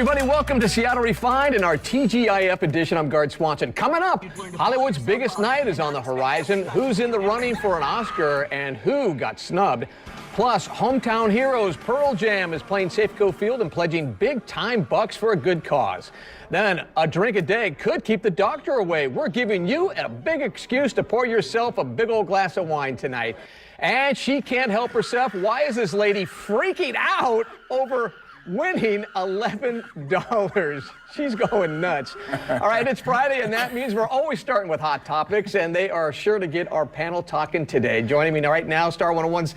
everybody. Welcome to Seattle Refined in our TGIF edition. I'm Gard Swanson. Coming up, Hollywood's biggest night is on the horizon. Who's in the running for an Oscar and who got snubbed? Plus, hometown heroes Pearl Jam is playing Safeco Field and pledging big-time bucks for a good cause. Then, a drink a day could keep the doctor away. We're giving you a big excuse to pour yourself a big old glass of wine tonight. And she can't help herself. Why is this lady freaking out over winning $11? She's going nuts. All right, it's Friday, and that means we're always starting with hot topics, and they are sure to get our panel talking today. Joining me right now, Star 101's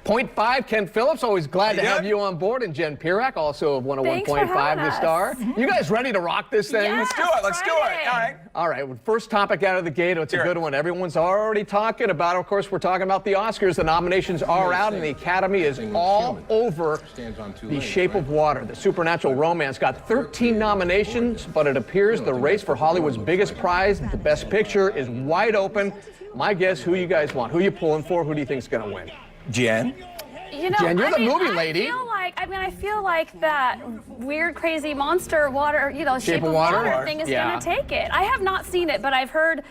.5, Ken Phillips. Always glad to have you on board, and Jen Pirak, also of 101.5 The Star. You guys ready to rock this thing? Yes, let's do it. All right. All right, well, first topic out of the gate. It's a good one. Everyone's already talking about it. Of course, we're talking about the Oscars. The nominations are out, and the Academy is all over The Shape of Water. The supernatural romance got 13 nominations, but it appears the race for Hollywood's biggest prize, the Best Picture, is wide open. My guess, who you guys want? Who you pulling for? Who do you think is going to win? Jen? You know, Jen, you're the movie lady. I feel like that weird, crazy monster water, Shape of Water thing is going to take it. I have not seen it, but I've heard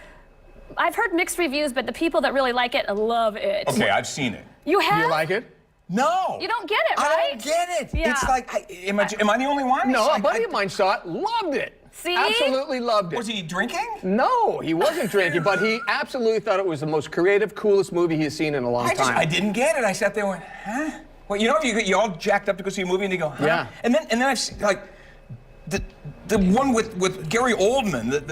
mixed reviews, but the people that really like it love it. Okay, I've seen it. You have? Do you like it? No. You don't get it, right? I don't get it. Yeah. It's like, am I the only one? No, a buddy of mine saw it, loved it. See? Absolutely loved it. Was he drinking? No, he wasn't drinking, but he absolutely thought it was the most creative, coolest movie he's seen in a long time. I didn't get it. I sat there and went, huh? Well, if you all jacked up to go see a movie and you go, huh? Yeah. And then I've seen, like, the one with Gary Oldman,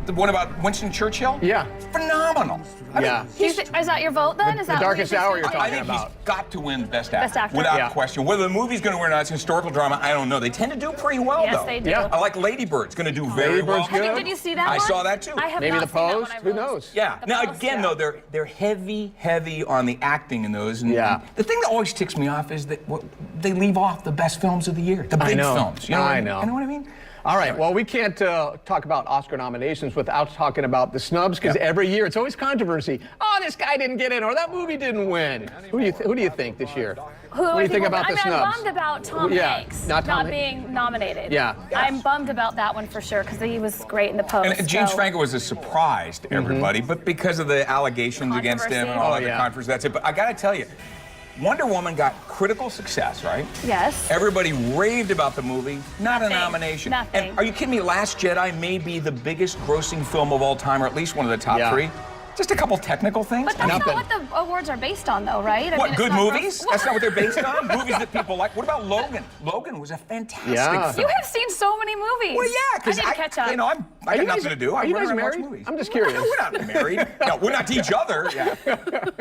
the one about Winston Churchill? Yeah. Phenomenal. I mean, Is that your vote then? The Darkest Hour you're talking I think about. he's got to win Best Actor. Best Actor. Without question. Whether the movie's going to win or not, it's historical drama, I don't know. They tend to do pretty well, Yes, though. they do. Yeah. I like Lady Bird's going to do very well. Bird's good. Did you see that I one? saw that too. I have Maybe not The seen that Post? one. Who knows? Yeah. The Now, Post, again, yeah. though, they're heavy on the acting in those. And Yeah. The thing that always ticks me off is that they leave off the best films of the year, the big films. You know I what know. You know what I mean? All right, well, we can't talk about Oscar nominations without talking about the snubs, because every year it's always controversy. Oh, this guy didn't get in, or that movie didn't win. Who do you think this year? What do you think about the snubs? I'm bummed about Tom Hanks not being nominated. Yeah. I'm bummed about that one for sure, because he was great in The Post. And James Franco was a surprise to everybody, but because of the allegations against him and all that, the controversy, that's it. But I got to tell you, Wonder Woman got critical success, right? Yes. Everybody raved about the movie, not a nomination. Nothing. And are you kidding me? Last Jedi may be the biggest grossing film of all time, or at least one of the top three. Just a couple technical things. But that's not what the awards are based on, though, right? What, good movies? That's not what they're based on? Movies that people like. What about Logan? Logan was a fantastic film. You have seen so many movies. Well, yeah, because I need to catch up. I got nothing to do. Are you guys married? I'm just curious. No, we're not married. No, we're not to each other. Yeah.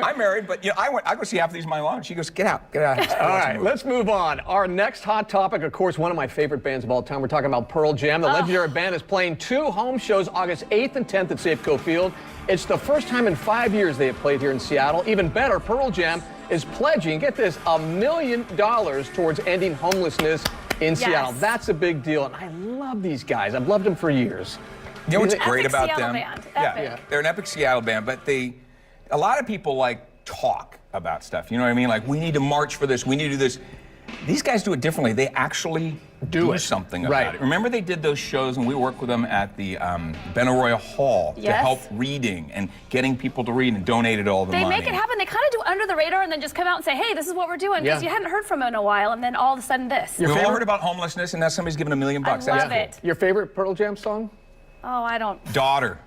I'm married, but I go see half of these my lawn. She goes, get out. All right, let's move on. Our next hot topic, of course, one of my favorite bands of all time. We're talking about Pearl Jam. The legendary band is playing 2 home shows August 8th and 10th at Safeco Field. It's the first time in 5 years they have played here in Seattle. Even better, Pearl Jam is pledging, get this, $1 million towards ending homelessness in Seattle. That's a big deal, and I love these guys. I've loved them for years. You know what's great about Seattle them? Band. Yeah, they're an epic Seattle band, but a lot of people talk about stuff. You know what I mean? Like, we need to march for this. We need to do this. These guys do it differently. They actually do something about it. Remember they did those shows, and we worked with them at the Benaroya Hall to help reading and getting people to read, and donated all the money. They make it happen. They kind of do under the radar and then just come out and say, hey, this is what we're doing, because you hadn't heard from them in a while, and then all of a sudden this. We've all heard about homelessness, and now somebody's giving $1 million. I love it. Your favorite Pearl Jam song? Oh, I don't. Daughter's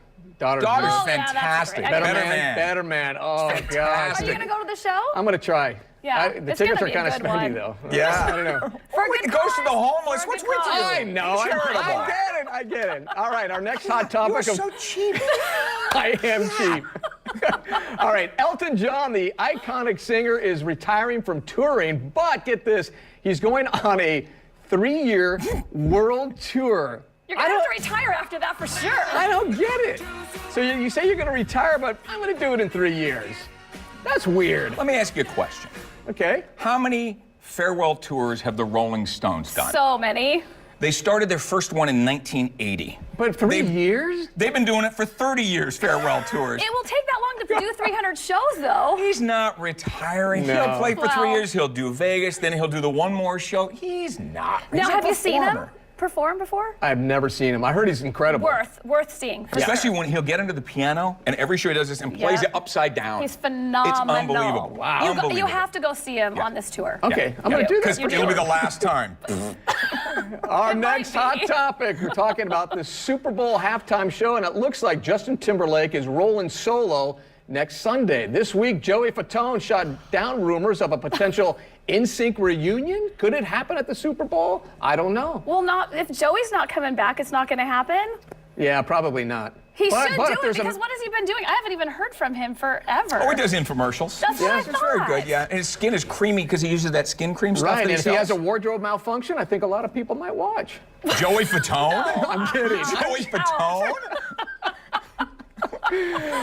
fantastic. Better Man. Oh, God. Are you going to go to the show? I'm going to try. Yeah, the tickets are kind of spendy, though. Yeah. I don't know. It goes to the homeless. What's with you? I know. I get it. All right, our next hot topic. You're so cheap. I am cheap. All right, Elton John, the iconic singer, is retiring from touring, but get this, he's going on a 3-year world tour. You're going to have to retire after that for sure. I don't get it. So you say you're going to retire, but I'm going to do it in 3 years. That's weird. Let me ask you a question. Okay. How many farewell tours have the Rolling Stones done? So many. They started their first one in 1980. But 3 years? They've been doing it for 30 years, farewell tours. It will take that long to do 300 shows, though. He's not retiring. No. He'll play for 3 years. He'll do Vegas. Then he'll do the one more show. He's not. Now, have you seen him perform before? I've never seen him. I heard he's incredible. Worth seeing. Especially when he'll get into the piano, and every show he does this and plays it upside down. He's phenomenal. It's unbelievable. Wow. You have to go see him on this tour. Okay, I'm going to do that. Because it'll be the last time. Our next hot topic, we're talking about the Super Bowl halftime show, and it looks like Justin Timberlake is rolling solo next Sunday. This week, Joey Fatone shot down rumors of a potential NSYNC reunion. Could it happen at the Super Bowl? I don't know. Well, if Joey's not coming back, it's not going to happen. Yeah, probably not. He should do it, because what has he been doing? I haven't even heard from him forever. Oh, he does infomercials. That's what I thought. It's very good, yeah. And his skin is creamy because he uses that skin cream stuff. Right, and if he has sells. a wardrobe malfunction, I think a lot of people might watch. Joey Fatone? No. I'm kidding. Joey Fatone?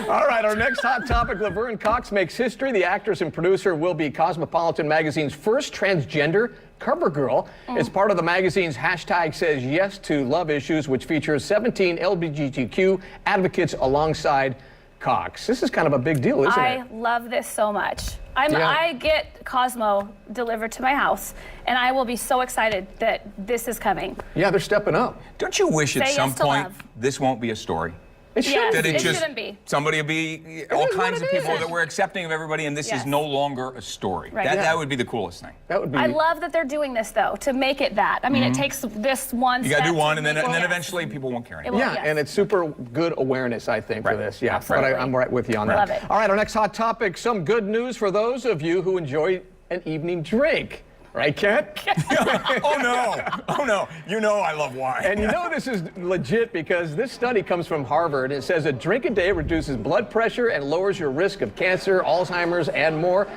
All right, our next hot topic, Laverne Cox makes history. The actress and producer will be Cosmopolitan magazine's first transgender cover girl. It's part of the magazine's hashtag says yes to love issues, which features 17 LGBTQ advocates alongside Cox. This is kind of a big deal, isn't it? I love this so much. I get Cosmo delivered to my house, and I will be so excited that this is coming. Yeah, they're stepping up. Don't you wish at Say some yes to point love. this won't be a story? It should. Yes, That it just shouldn't be. somebody will be all is what kinds of it people is. that we're accepting of everybody, and this Yes. is no longer a story. Right. That would be the coolest thing. That would be. I love that they're doing this, though, to make it that. I mean, it takes this one You got to do step one, to and then make it- eventually people won't care It anymore. will. Yeah, Yes. and it's super good awareness, I think, for Right. this. Yeah, Absolutely. but I'm right with you on that. Love it. All right, our next hot topic, some good news for those of you who enjoy an evening drink. Right, Kent? Oh no! Oh no! You know I love wine. And you know this is legit because this study comes from Harvard. It says a drink a day reduces blood pressure and lowers your risk of cancer, Alzheimer's, and more.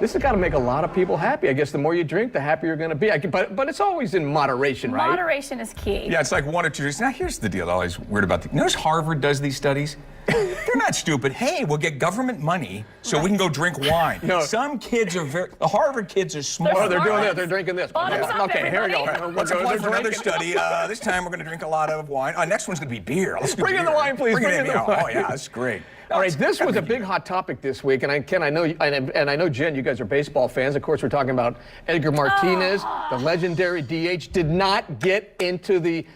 This has got to make a lot of people happy. I guess the more you drink, the happier you're going to be. But it's always in moderation, right? Moderation is key. Yeah, it's like 1 or 2 drinks. Now here's the deal. I always weird about notice Harvard does these studies. They're not stupid. Hey, we'll get government money so we can go drink wine. No. Some kids are the Harvard kids are smart. Oh, they're doing Smart. that. They're drinking this. Bottoms up, Okay, here we go. everybody. Let's They're apply for another drinking. study. This time we're going to drink a lot of wine. Next one's going to be beer. Let's do Bring in beer. the wine, please. Bring it Bring in. in the Oh, wine. yeah, that's great. All right, this was a big hot topic this week, and Ken, I know, and I know, Jen, you guys are baseball fans. Of course, we're talking about Edgar Martinez, the legendary DH, did not get into the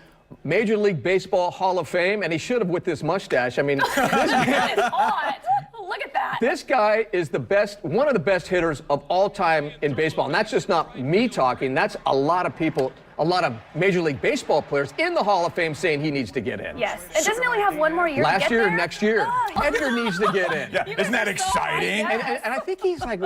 Major League Baseball Hall of Fame, and he should have with this mustache. I mean, That is hot. Look at that. this guy is the best, one of the best hitters of all time in baseball, and that's just not me talking. That's a lot of people, a lot of Major League Baseball players in the Hall of Fame saying he needs to get in. Yes. It doesn't only have one more year to Last get year, there? next year, Oh, Edgar needs to get in. Yeah, You isn't guys that are so exciting? right. And I think he's like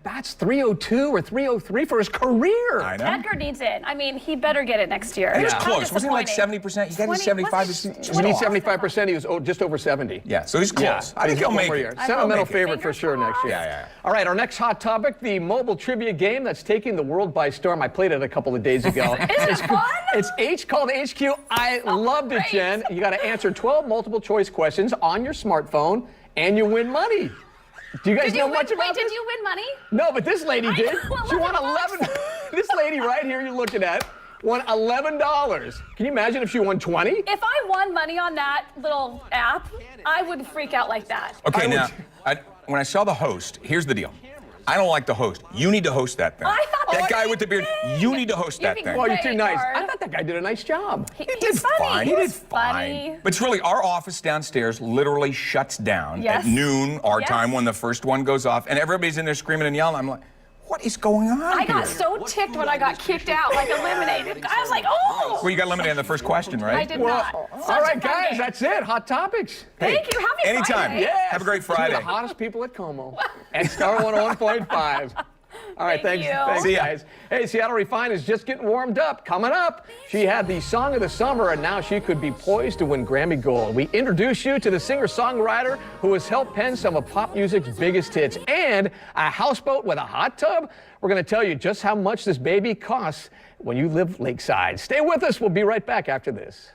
bats 302 or 303 for his career. I know. Edgar needs it. I mean, he better get it next year. He was How close. Wasn't he like disappointing. 70%? You got to 20 75. was it We need 20? 75%. He was just over 70. Yeah, so he's close. I think He's he'll got one make more it. year. I Sentimental hope. favorite for Fingers sure next year. crossed. Yeah. All right, our next hot topic, the mobile trivia game that's taking the world by storm. I played it a couple of days ago. Is it fun? It's called HQ. I loved it, great. Jen. You got to answer 12 multiple choice questions on your smartphone, and you win money. Do you guys know much about Wait, this? did you win money? No, but this lady did. know, She won 11 11. This lady right here you're looking at won $11. Can you imagine if she won 20? If I won money on that little app, I would freak out like that. Okay, I now, would- when I saw the host, here's the deal. I don't like the host. You need to host that thing. I thought that the guy same with the beard, thing. you need to host You'd that be thing. Well, you're too Great, nice. Bart. I thought that guy did a nice job. He He's did funny. fine. He did He's funny. fine. But it's really, our office downstairs literally shuts down Yes. at noon, our Yes. time, when the first one goes off, and everybody's in there screaming and yelling. I'm like, what is going on I got here? so ticked when I got kicked out, like eliminated. I was like, oh! Well, you got eliminated on the first question, right? I did Well, not. Such all a right, fun guys, game. that's it. Hot topics. Thank you. Happy Anytime. Friday. Yeah. Have a great Two of Friday. the hottest people at Como at Star 101.5. All right, Thank thanks, you. thanks See ya. guys. Hey, Seattle Refined is just getting warmed up. Coming up, she had the song of the summer, and now she could be poised to win Grammy Gold. We introduce you to the singer-songwriter who has helped pen some of pop music's biggest hits, and a houseboat with a hot tub. We're going to tell you just how much this baby costs when you live lakeside. Stay with us. We'll be right back after this.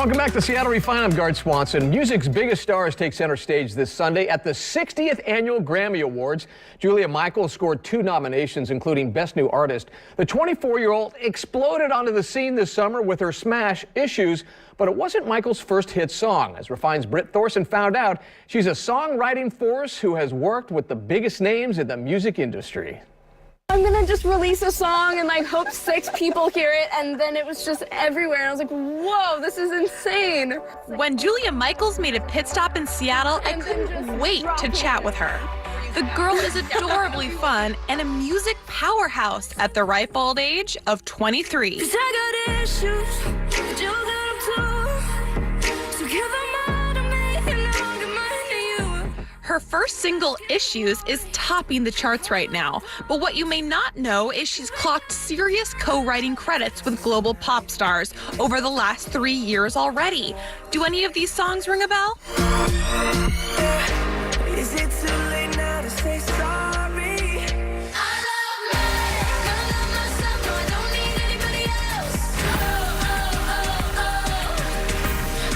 Welcome back to Seattle Refined. I'm Garth Swanson. Music's biggest stars take center stage this Sunday at the 60th Annual Grammy Awards. Julia Michaels scored 2 nominations, including Best New Artist. The 24-year-old exploded onto the scene this summer with her smash Issues, but it wasn't Michaels' first hit song. As Refined's Britt Thorson found out, she's a songwriting force who has worked with the biggest names in the music industry. I'm gonna just release a song and like hope 6 people hear it, and then it was just everywhere. And I was like, whoa, this is insane. When Julia Michaels made a pit stop in Seattle, I couldn't wait to chat with her. The girl is adorably fun and a music powerhouse at the ripe old age of 23. I got issues, but you got them too. So give them all to me and I'll give mine to you. Her first single, Issues, is topping the charts right now. But what you may not know is she's clocked serious co-writing credits with global pop stars over the last 3 years already. Do any of these songs ring a bell? Is it too late now to say sorry? I love myself, no, I don't need anybody else.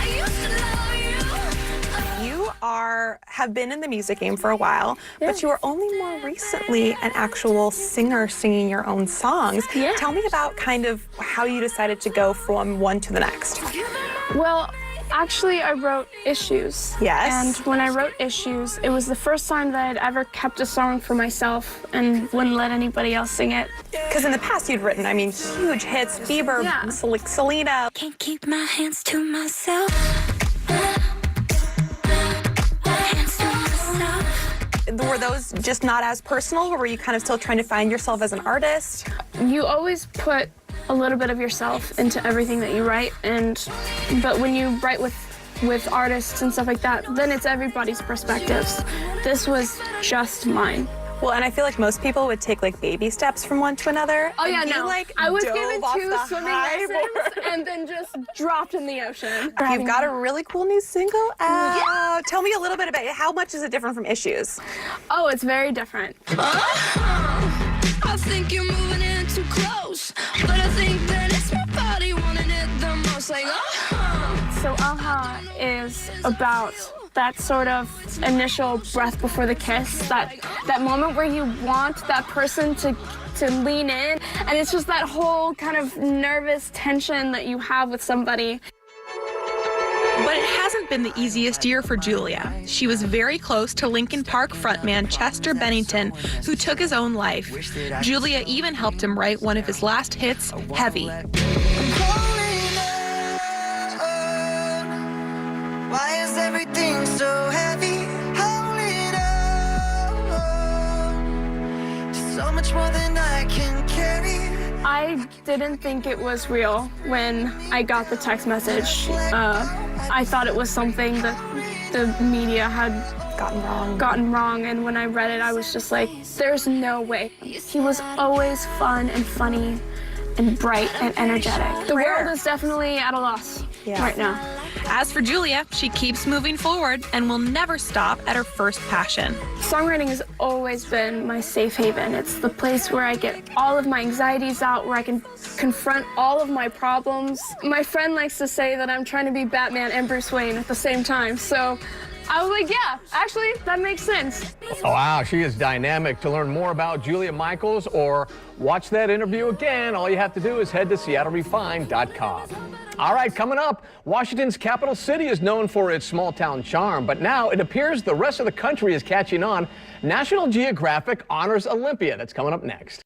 I used to love you. You have been in the music game for a while, but you are only more recently an actual singer singing your own songs. Yeah. Tell me about kind of how you decided to go from one to the next. Well, actually, I wrote Issues. Yes. And when I wrote Issues, it was the first time that I'd ever kept a song for myself and wouldn't let anybody else sing it. Because in the past you'd written, I mean, huge hits, Bieber, Yeah. Selena. Can't keep my hands to myself. Hands to myself. Were those just not as personal, or were you kind of still trying to find yourself as an artist? You always put a little bit of yourself into everything that you write, but when you write with artists and stuff like that, then it's everybody's perspectives. This was just mine. Well, and I feel like most people would take like baby steps from one to another. Oh yeah, and you, no. like, I was dove given off 2 the swimming high lessons board. and then just dropped in the ocean. You've got a really cool new single out. Tell me a little bit about it. How much is it different from Issues? Oh, it's very different. I think you're moving in too close, but I think that it's my body wanting it the most. Like, So Aha is about that sort of initial breath before the kiss, that moment where you want that person to lean in, and it's just that whole kind of nervous tension that you have with somebody. But it hasn't been the easiest year for Julia. She was very close to Linkin Park frontman Chester Bennington, who took his own life. Julia even helped him write one of his last hits, Heavy. Why is everything so heavy? Holding on. So much more than I can carry. I didn't think it was real when I got the text message. I thought it was something that the media had gotten wrong, and when I read it, I was just like, there's no way. He was always fun and funny and bright and energetic. The world is definitely at a loss right now. As for Julia, she keeps moving forward and will never stop at her first passion. Songwriting has always been my safe haven. It's the place where I get all of my anxieties out, where I can confront all of my problems. My friend likes to say that I'm trying to be Batman and Bruce Wayne at the same time, so I was like, yeah, actually, that makes sense. Oh, wow, she is dynamic. To learn more about Julia Michaels or watch that interview again, all you have to do is head to SeattleRefined.com. All right, coming up, Washington's capital city is known for its small-town charm, but now it appears the rest of the country is catching on. National Geographic honors Olympia. That's coming up next.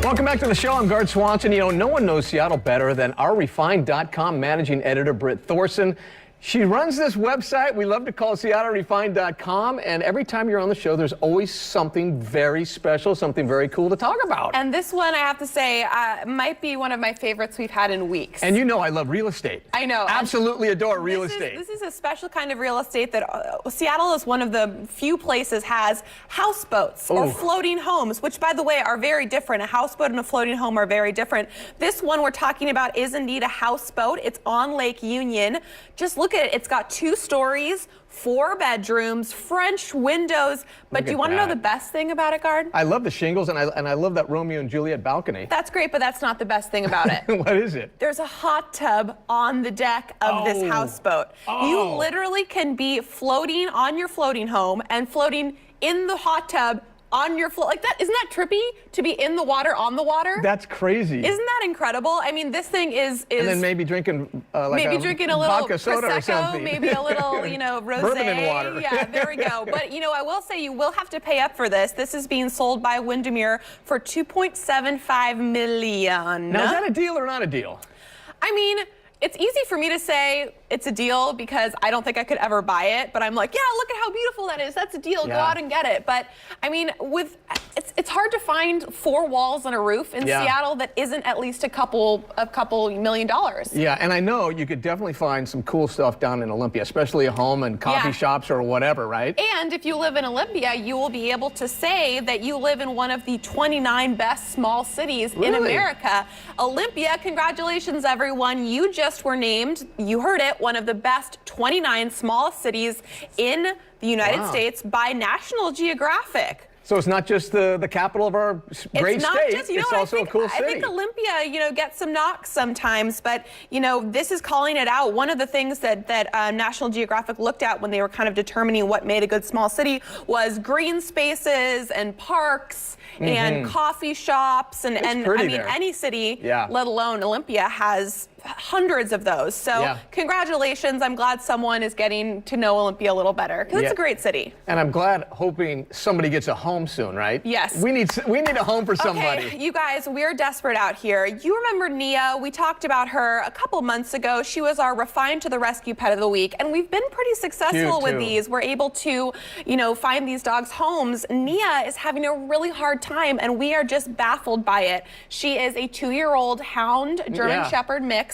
Welcome back to the show. I'm Garth Swanson. You know, no one knows Seattle better than our Refined.com managing editor, Britt Thorson. She runs this website we love to call SeattleRefined.com, and every time you're on the show, there's always something very special, something very cool to talk about. And this one, I have to say, might be one of my favorites we've had in weeks. And you know I love real estate. I know. Absolutely adore real estate. This is a special kind of real estate that Seattle is one of the few places has houseboats or floating homes, which, by the way, are very different. A houseboat and a floating home are very different. This one we're talking about is indeed a houseboat. It's on Lake Union. Just look look at it, it's got 2 stories, 4 bedrooms, French windows. But do you want to know the best thing about it, Gard? I love the shingles, and I love that Romeo and Juliet balcony. That's great, but that's not the best thing about it. What is it? There's a hot tub on the deck of this houseboat. You literally can be floating on your floating home and floating in the hot tub on your float like that. Isn't that trippy to be in the water on the water? That's crazy. Isn't that incredible? I mean, this thing is and then maybe drinking drinking a little vodka soda Prosecco, or something. maybe a little, rosé. Bourbon and water. Yeah, there we go. But I will say you will have to pay up for this. This is being sold by Windermere for $2.75 million. Now, is that a deal or not a deal? I mean, it's easy for me to say it's a deal because I don't think I could ever buy it, but I'm like, yeah, look at how beautiful that is. That's a deal. Go out and get it. But I mean, it's hard to find 4 walls and a roof in Seattle that isn't at least a couple $1 million. Yeah, and I know you could definitely find some cool stuff down in Olympia, especially a home and coffee shops or whatever, right? And if you live in Olympia, you will be able to say that you live in one of the 29 best small cities in America. Olympia, congratulations, everyone. You just were named, you heard it, one of the best 29 small cities in the United States by National Geographic. So it's not just the capital of our great state, it's also a cool city. I think Olympia, gets some knocks sometimes, but, this is calling it out. One of the things that National Geographic looked at when they were kind of determining what made a good small city was green spaces and parks and coffee shops. And I mean, any city, let alone Olympia, has hundreds of those. So congratulations. I'm glad someone is getting to know Olympia a little better because it's a great city. And I'm hoping somebody gets a home soon, right? Yes. We need a home for somebody. Okay, you guys, we're desperate out here. You remember Nia? We talked about her a couple months ago. She was our Refined to the Rescue Pet of the Week, and we've been pretty successful with these. We're able to, find these dogs homes. Nia is having a really hard time, and we are just baffled by it. She is a 2-year-old hound German Shepherd mix.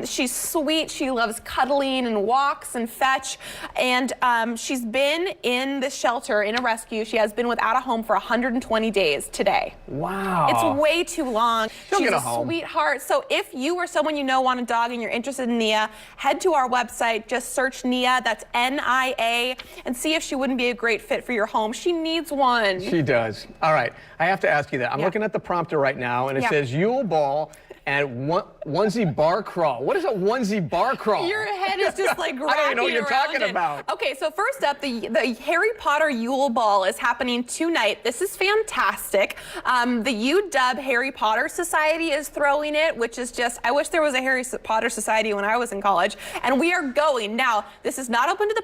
She's sweet. She loves cuddling and walks and fetch. And she's been in this shelter in a rescue. She has been without a home for 120 days today. Wow. It's way too long. She'll She's get a a home. sweetheart. So if you or someone you know want a dog and you're interested in Nia, head to our website. Just search Nia. That's N-I-A, and see if she wouldn't be a great fit for your home. She needs one. She does. All right. I have to ask you that. I'm looking at the prompter right now, and it says Yule Ball and onesie bar crawl. What is a onesie bar crawl? Your head is just like I don't even know what you're talking about. Okay, so first up, the Harry Potter Yule Ball is happening tonight. This is fantastic. The UW Harry Potter Society is throwing it, which is just, I wish there was a Harry Potter Society when I was in college. And we are going. Now, this is not open to the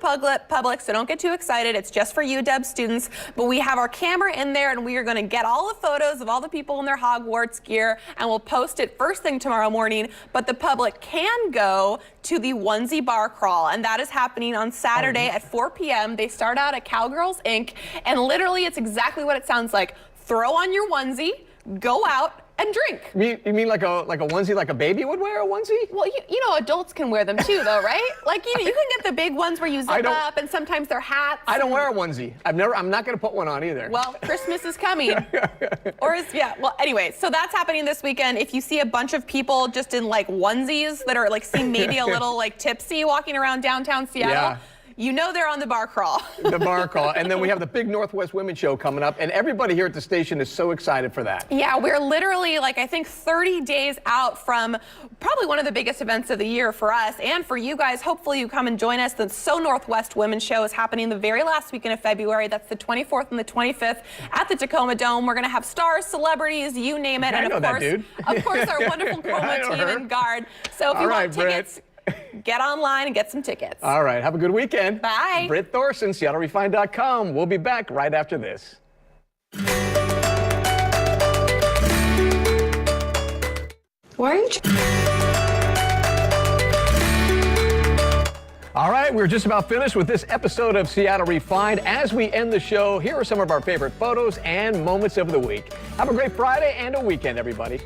public, so don't get too excited. It's just for UW students. But we have our camera in there, and we are going to get all the photos of all the people in their Hogwarts gear, and we'll post it first thing tomorrow morning. But the public can go to the onesie bar crawl, and that is happening on Saturday at 4 p.m. They start out at Cowgirls Inc., and literally it's exactly what it sounds like. Throw on your onesie, go out, and drink. You mean like a onesie like a baby would wear a onesie? Well, you know adults can wear them too, though, right? Like you can get the big ones where you zip up, and sometimes they're hats. I don't wear a onesie. I'm not going to put one on either. Well, Christmas is coming. Well, anyway, so that's happening this weekend. If you see a bunch of people just in like onesies that are like seem maybe a little like tipsy walking around downtown Seattle, you know they're on the bar crawl. The bar crawl. And then we have the big Northwest Women's Show coming up, and everybody here at the station is so excited for that. Yeah, we're literally like, I think 30 days out from probably one of the biggest events of the year for us and for you guys. Hopefully you come and join us. The So Northwest Women's Show is happening the very last weekend of February. That's the 24th and the 25th at the Tacoma Dome. We're going to have stars, celebrities, you name it. And of course, our wonderful Coma team and Gard. So if you want tickets, get online and get some tickets. All right. Have a good weekend. Bye. Britt Thorson, SeattleRefined.com. We'll be back right after this. Why are you... All right, we're just about finished with this episode of Seattle Refined. As we end the show, here are some of our favorite photos and moments of the week. Have a great Friday and a weekend, everybody.